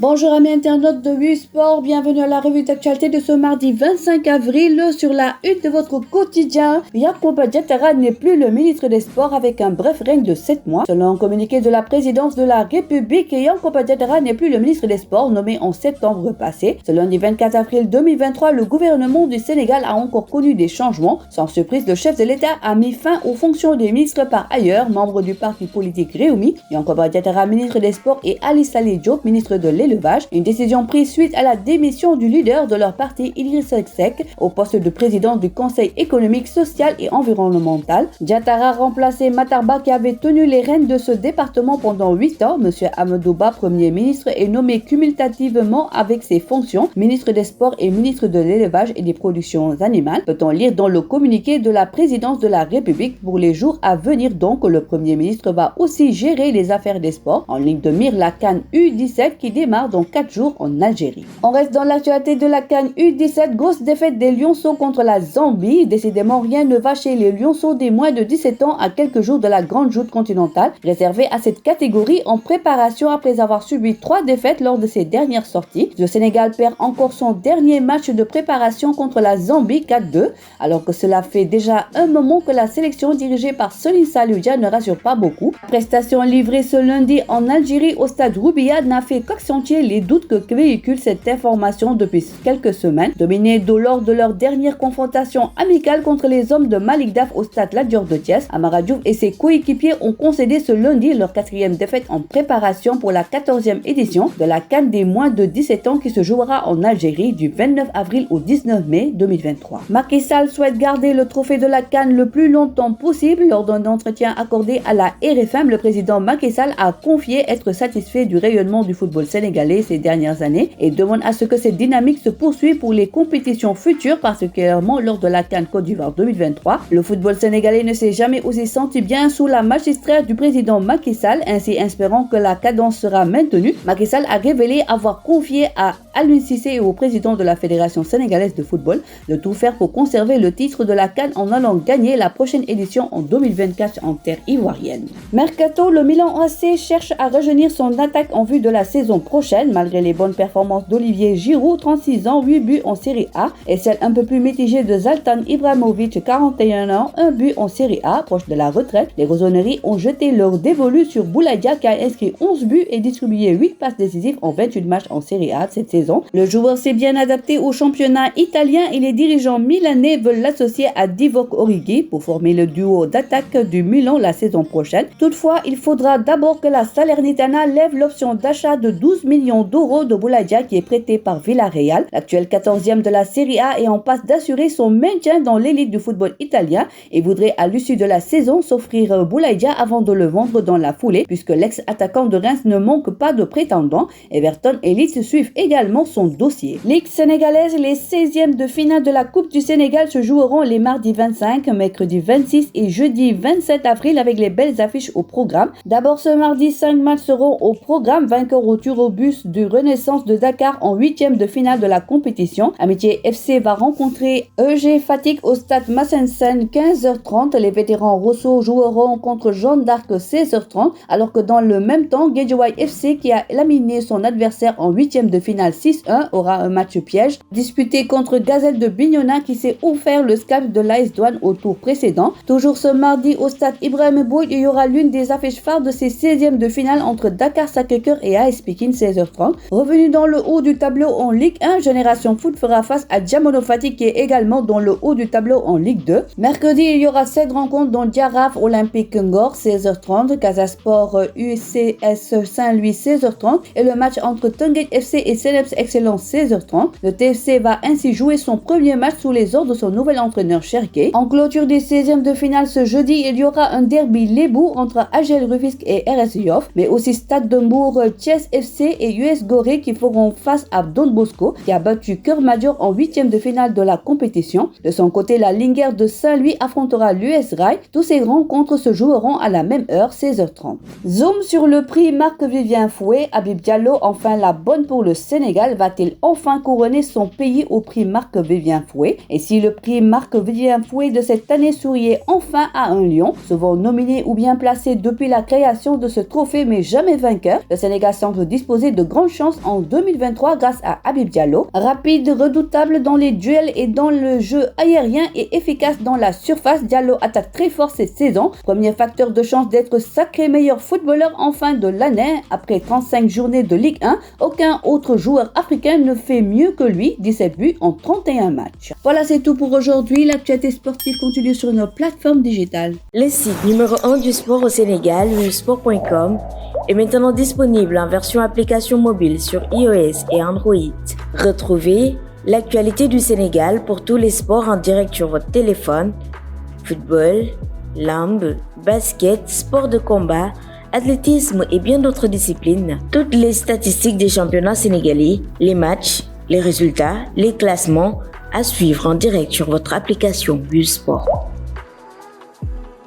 Bonjour amis internautes de Wii Sport, bienvenue à la revue d'actualité de ce mardi 25 avril. Sur la une de votre quotidien, Yankhoba Diattara n'est plus le ministre des Sports avec un bref règne de 7 mois. Selon un communiqué de la présidence de la République, Yankhoba Diattara n'est plus le ministre des Sports nommé en septembre passé. Ce lundi 24 avril 2023, le gouvernement du Sénégal a encore connu des changements. Sans surprise, le chef de l'État a mis fin aux fonctions des ministres par ailleurs, membres du parti politique Rewmi. Yankhoba Diattara, ministre des Sports, et Ali Saleh Diop, ministre de l'Élevage. Une décision prise suite à la démission du leader de leur parti, Idrissa Seck, au poste de président du Conseil économique, social et environnemental. Diattara remplaçait Matar Ba qui avait tenu les rênes de ce département pendant 8 ans. Monsieur Amadou Ba, Premier ministre, est nommé cumulativement avec ses fonctions ministre des Sports et ministre de l'Élevage et des Productions animales. Peut-on lire dans le communiqué de la présidence de la République pour les jours à venir donc le Premier ministre va aussi gérer les affaires des sports. En ligne de mire, la CAN U17 qui démarre dans 4 jours en Algérie. On reste dans l'actualité de la CAN U17, grosse défaite des Lionceaux contre la Zambie. Décidément, rien ne va chez les Lionceaux des moins de 17 ans à quelques jours de la grande joute continentale, réservée à cette catégorie en préparation après avoir subi 3 défaites lors de ses dernières sorties. Le Sénégal perd encore son dernier match de préparation contre la Zambie 4-2, alors que cela fait déjà un moment que la sélection dirigée par Soline Salou Dia ne rassure pas beaucoup. La prestation livrée ce lundi en Algérie au stade Roubiya n'a fait qu'accentuer les doutes que véhicule cette information depuis quelques semaines. Dominés lors de leur dernière confrontation amicale contre les hommes de Malik Daf au stade Lat Dior de Thiès, Amara Diouf et ses coéquipiers ont concédé ce lundi leur 4e défaite en préparation pour la 14e édition de la CAN des moins de 17 ans qui se jouera en Algérie du 29 avril au 19 mai 2023. Macky Sall souhaite garder le trophée de la CAN le plus longtemps possible. Lors d'un entretien accordé à la RFM, le président Macky Sall a confié être satisfait du rayonnement du football sénégalais ces dernières années et demande à ce que cette dynamique se poursuive pour les compétitions futures, particulièrement lors de la CAN Côte d'Ivoire 2023. Le football sénégalais ne s'est jamais aussi senti bien sous la magistrature du président Macky Sall, ainsi espérant que la cadence sera maintenue. Macky Sall a révélé avoir confié à Aliou Cissé et au président de la Fédération sénégalaise de football de tout faire pour conserver le titre de la CAN en allant gagner la prochaine édition en 2024 en terre ivoirienne. Mercato, le Milan AC cherche à rajeunir son attaque en vue de la saison prochaine. Malgré les bonnes performances d'Olivier Giroud, 36 ans, 8 buts en Série A, et celle un peu plus mitigée de Zlatan Ibrahimovic, 41 ans, 1 but en Série A, proche de la retraite, les Rossoneri ont jeté leur dévolu sur Boulaye Dia qui a inscrit 11 buts et distribué 8 passes décisives en 28 matchs en Série A cette saison. Le joueur s'est bien adapté au championnat italien et les dirigeants milanais veulent l'associer à Divock Origi pour former le duo d'attaque du Milan la saison prochaine. Toutefois, il faudra d'abord que la Salernitana lève l'option d'achat de 12 millions d'euros de Boulaye Dia qui est prêté par Villarreal. L'actuel 14e de la Serie A est en passe d'assurer son maintien dans l'élite du football italien et voudrait à l'issue de la saison s'offrir Boulaye Dia avant de le vendre dans la foulée puisque l'ex-attaquant de Reims ne manque pas de prétendants. Everton et Leeds suivent également son dossier. Ligue sénégalaise, les 16e de finale de la Coupe du Sénégal se joueront les mardis 25, mercredi 26 et jeudi 27 avril avec les belles affiches au programme. D'abord ce mardi, 5 matchs seront au programme. Vainqueur au Turobus du Renaissance de Dakar en 8e de finale de la compétition. Amitié FC va rencontrer EG Fatick au stade Massensen 15h30. Les vétérans Rosso joueront contre Jeanne d'Arc 16h30 alors que dans le même temps, Guédiawaye FC qui a éliminé son adversaire en 8e de finale 6-1 aura un match piège disputé contre Gazelle de Bignona qui s'est offert le scalp de l'AS Douanes au tour précédent. Toujours ce mardi au stade Ibrahima Boye, il y aura l'une des affiches phares de ces 16e de finale entre Dakar Sacré-Cœur et AS Pikine 16h30. Revenu dans le haut du tableau en Ligue 1, Génération Foot fera face à Diamono Fatick qui est également dans le haut du tableau en Ligue 2. Mercredi, il y aura 7 rencontres dont Diaraf Olympique Ngor 16h30, Casa Sport UCS Saint-Louis 16h30 et le match entre Teungueth FC et Cneps Excellence 16h30. Le TFC va ainsi jouer son premier match sous les ordres de son nouvel entraîneur Cherki. En clôture des 16e de finale ce jeudi, il y aura un derby lébou entre AGEL Rufisque et RS Yoff, mais aussi Stade de Mbour, Thiès FC et US Gorée qui feront face à Don Bosco qui a battu Keur Madior en 8e de finale de la compétition. De son côté, la Linguère de Saint-Louis affrontera l'US Rail. Tous ces rencontres se joueront à la même heure, 16h30. Zoom sur le prix Marc-Vivien Fouet, Habib Diallo, enfin la bonne pour le Sénégal. Sénégal va-t-il enfin couronner son pays au prix Marc-Vivien Fouet? Et si le prix Marc-Vivien Fouet de cette année souriait enfin à un lion, souvent nominé ou bien placé depuis la création de ce trophée mais jamais vainqueur, le Sénégal semble disposer de grandes chances en 2023 grâce à Habib Diallo. Rapide, redoutable dans les duels et dans le jeu aérien et efficace dans la surface, Diallo attaque très fort cette saison. Premier facteur de chance d'être sacré meilleur footballeur en fin de l'année. Après 35 journées de Ligue 1, aucun autre joueur africain ne fait mieux que lui, 17 buts en 31 matchs. Voilà, c'est tout pour aujourd'hui. L'actualité sportive continue sur nos plateformes digitales. Le site numéro 1 du sport au Sénégal, www.sport.com, est maintenant disponible en version application mobile sur iOS et Android. Retrouvez l'actualité du Sénégal pour tous les sports en direct sur votre téléphone: football, lambe, basket, sport de combat, athlétisme et bien d'autres disciplines. Toutes les statistiques des championnats sénégalais, les matchs, les résultats, les classements à suivre en direct sur votre application Busport.